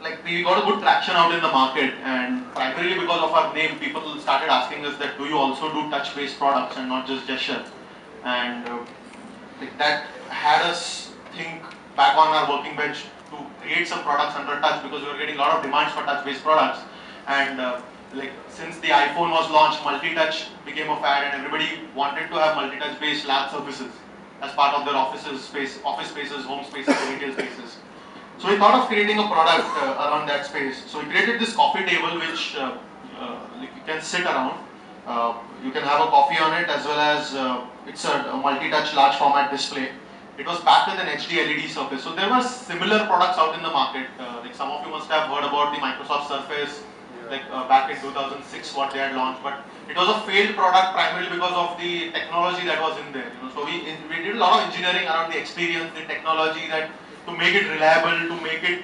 like we got a good traction out in the market, and primarily because of our name, people started asking us that do you also do touch-based products and not just gesture, and like that had us think back on our working bench to create some products under touch because we were getting a lot of demands for touch-based products, and like since the iPhone was launched, multi-touch became a fad, and everybody wanted to have multi-touch based lab services as part of their office spaces, home spaces, retail spaces. So we thought of creating a product around that space. So we created this coffee table which like you can sit around. You can have a coffee on it as well as it's a multi-touch large format display. It was backed with an HD LED surface. So there were similar products out in the market. Like some of you must have heard about the Microsoft Surface, like back in 2006 what they had launched. But it was a failed product primarily because of the technology that was in there. You know? So we did a lot of engineering around the experience, the technology that to make it reliable, to make it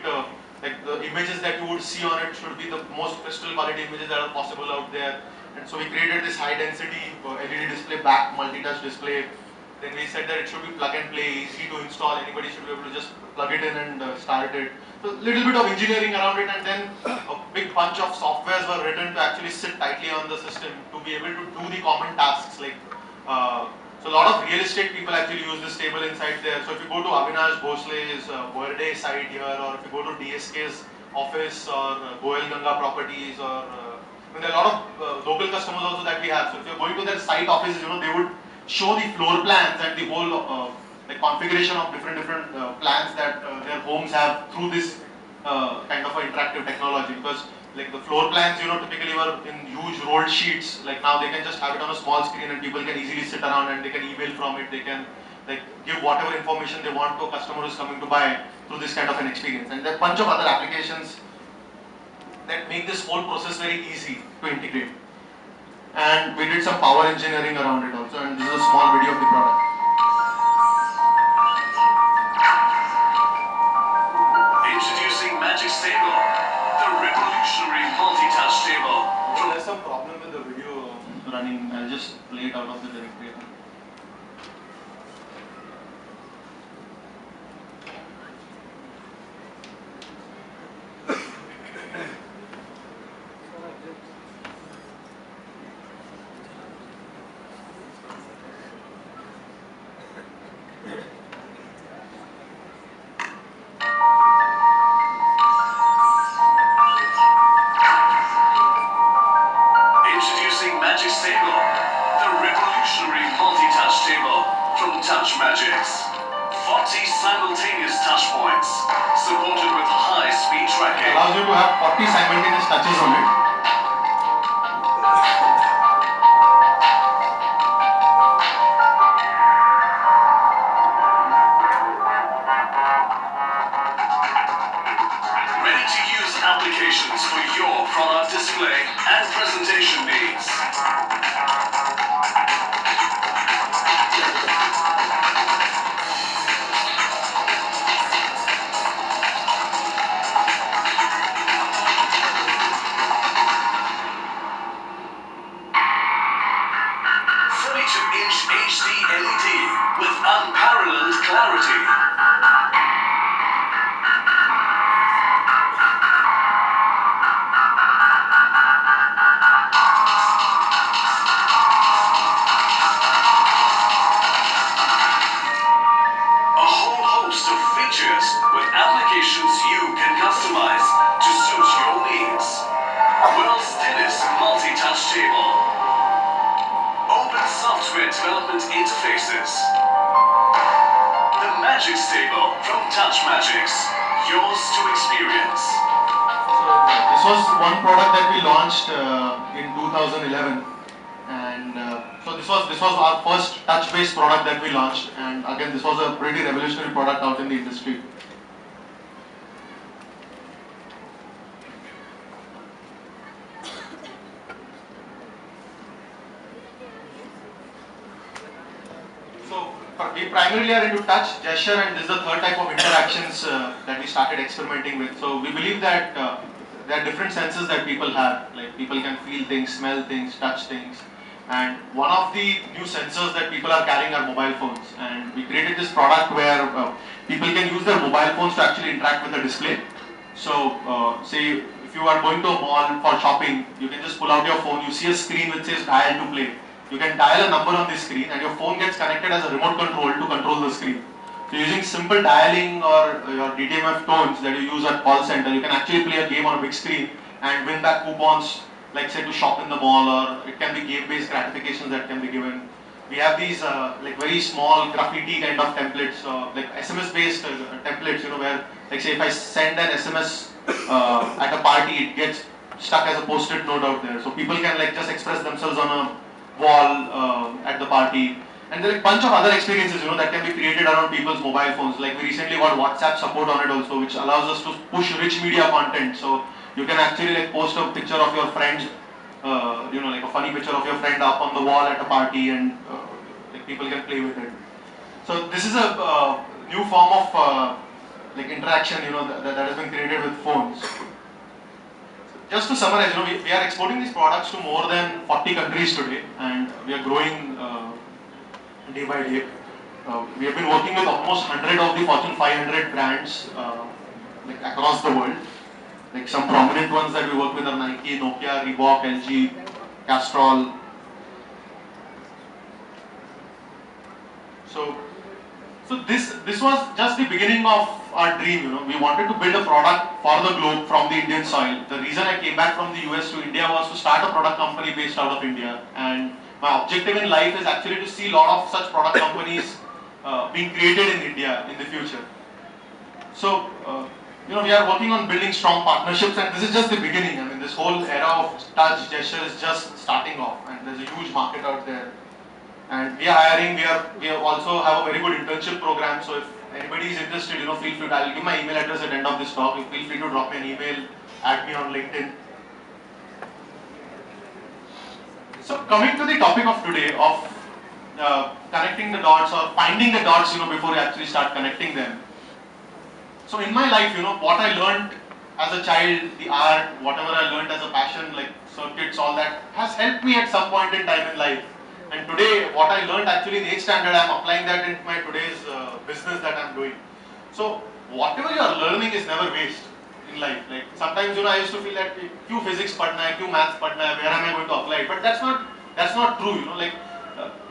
like the images that you would see on it should be the most crystal quality images that are possible out there. And so we created this high density LED display back multi-touch display. Then we said that it should be plug and play, easy to install, anybody should be able to just plug it in and start it. So a little bit of engineering around it, and then a big bunch of softwares were written to actually sit tightly on the system to be able to do the common tasks like so a lot of real estate people actually use this table inside there. So if you go to Avinash Bhosle's birthday site here, or if you go to DSK's office, or Goel Ganga Properties, or I mean, there are a lot of local customers also that we have. So if you're going to their site offices, you know, they would show the floor plans and the whole the configuration of different plans that their homes have through this kind of interactive technology. Because like the floor plans, you know, typically were in huge rolled sheets. Like now they can just have it on a small screen and people can easily sit around and they can email from it. They can like give whatever information they want to a customer who's coming to buy through this kind of an experience. And there are a bunch of other applications that make this whole process very easy to integrate. And we did some power engineering around it also, and this is a small video of the product. Introducing Magic Stable, the revolutionary multi-touch table. There's some problem with the video running. I'll just play it out of the directory. Magic Stable, the revolutionary multi-touch table from TouchMagics. 40 simultaneous touch points, supported with high-speed tracking. It allows you to have 40 simultaneous touches on it. Ready to use applications for your product display and presentation needs. HD LED with unparalleled clarity. A whole host of features with applications you can customize to suit your needs. World's thinnest multi-touch table. Open software development interfaces. The Magic Stable from TouchMagics, yours to experience. So this was one product that we launched in 2011, and so this was our first touch-based product that we launched, and again this was a pretty revolutionary product out in the industry. We primarily are into touch, gesture, and this is the third type of interactions that we started experimenting with. So we believe that there are different senses that people have. Like people can feel things, smell things, touch things. And one of the new sensors that people are carrying are mobile phones. And we created this product where people can use their mobile phones to actually interact with the display. So, say if you are going to a mall for shopping, you can just pull out your phone, you see a screen which says dial to play. You can dial a number on the screen and your phone gets connected as a remote control to control the screen. So using simple dialing or your DTMF tones that you use at call center, you can actually play a game on a big screen and win back coupons, like say to shop in the mall, or it can be game-based gratifications that can be given. We have these like very small graffiti kind of templates, like SMS-based templates, where like say if I send an SMS at a party, it gets stuck as a post-it note out there. So people can like just express themselves on a wall at the party. And there are a bunch of other experiences, that can be created around people's mobile phones. Like we recently got WhatsApp support on it also, which allows us to push rich media content. So you can actually like post a picture of your friend, like a funny picture of your friend up on the wall at a party, and like people can play with it. So this is a new form of like interaction, that has been created with phones. Just to summarize, we are exporting these products to more than 40 countries today, and we are growing day by day. We have been working with almost 100 of the Fortune 500 brands like across the world. Like some prominent ones that we work with are Nike, Nokia, Reebok, LG, Castrol. So this was just the beginning of our dream. We wanted to build a product for the globe from the Indian soil. The reason I came back from the US to India was to start a product company based out of India. And my objective in life is actually to see a lot of such product companies being created in India in the future. So, we are working on building strong partnerships, and this is just the beginning. I mean, this whole era of touch gesture is just starting off, and there's a huge market out there. And we are hiring. We also have a very good internship program. So if anybody is interested, feel free to. I'll give my email address at the end of this talk. Feel free to drop me an email, add me on LinkedIn. So coming to the topic of today of connecting the dots or finding the dots, before you actually start connecting them. So in my life, what I learned as a child, the art, whatever I learned as a passion, like circuits, all that, has helped me at some point in time in life. And today, what I learned actually in 8th standard, I am applying that into my today's business that I am doing. So whatever you are learning is never waste in life. Like sometimes, I used to feel that क्यों physics पढ़ना है, क्यों maths पढ़ना है, where am I going to apply it? But that's not true. Like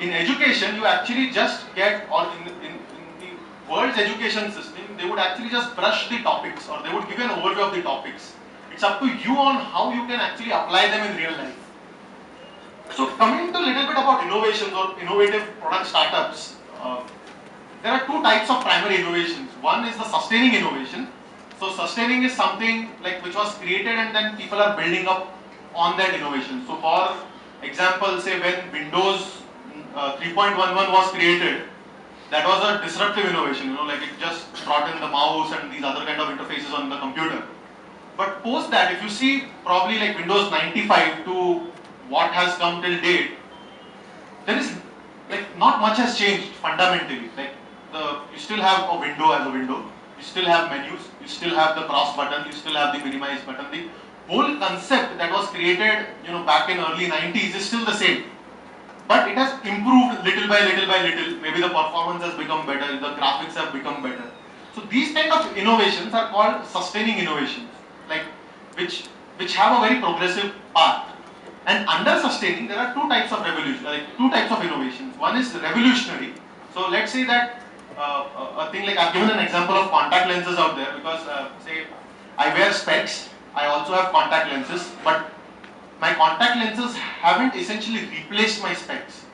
in education, you actually just get, or in the world's education system, they would actually just brush the topics, or they would give an overview of the topics. It's up to you on how you can actually apply them in real life. So coming to a little bit about innovations or innovative product startups, there are two types of primary innovations. One is the sustaining innovation. So sustaining is something like which was created and then people are building up on that innovation. So for example, say when Windows 3.11 was created, that was a disruptive innovation, like it just brought in the mouse and these other kind of interfaces on the computer. But post that, if you see probably like Windows 95 to what has come till date, there is like not much has changed fundamentally. Like you still have a window as a window, you still have menus, you still have the cross button, you still have the minimize button. The whole concept that was created, back in early 90s is still the same. But it has improved little by little by little. Maybe the performance has become better, the graphics have become better. So these kind of innovations are called sustaining innovations, like which have a very progressive path. And under sustaining, there are two types of innovations. One is revolutionary. So let's say that a thing like I've given an example of contact lenses out there because say I wear specs, I also have contact lenses, but my contact lenses haven't essentially replaced my specs.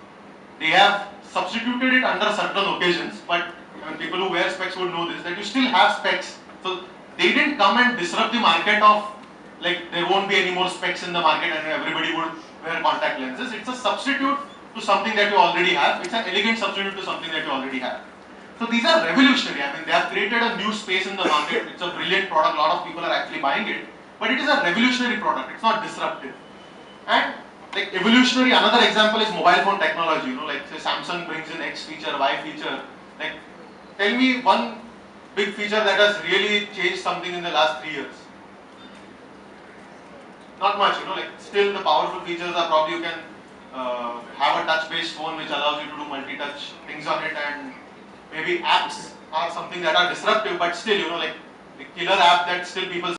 They have substituted it under certain occasions, but people who wear specs would know this, that you still have specs. So they didn't come and disrupt the market of like there won't be any more specs in the market and everybody would wear contact lenses. It's a substitute to something that you already have. It's an elegant substitute to something that you already have. So these are revolutionary. I mean, they have created a new space in the market. It's a brilliant product. A lot of people are actually buying it. But it is a revolutionary product. It's not disruptive. And like evolutionary, another example is mobile phone technology. Like say Samsung brings in X feature, Y feature. Like tell me one big feature that has really changed something in the last 3 years. Not much, like still the powerful features are probably you can have a touch-based phone which allows you to do multi-touch things on it, and maybe apps are something that are disruptive, but still, like the killer app that still people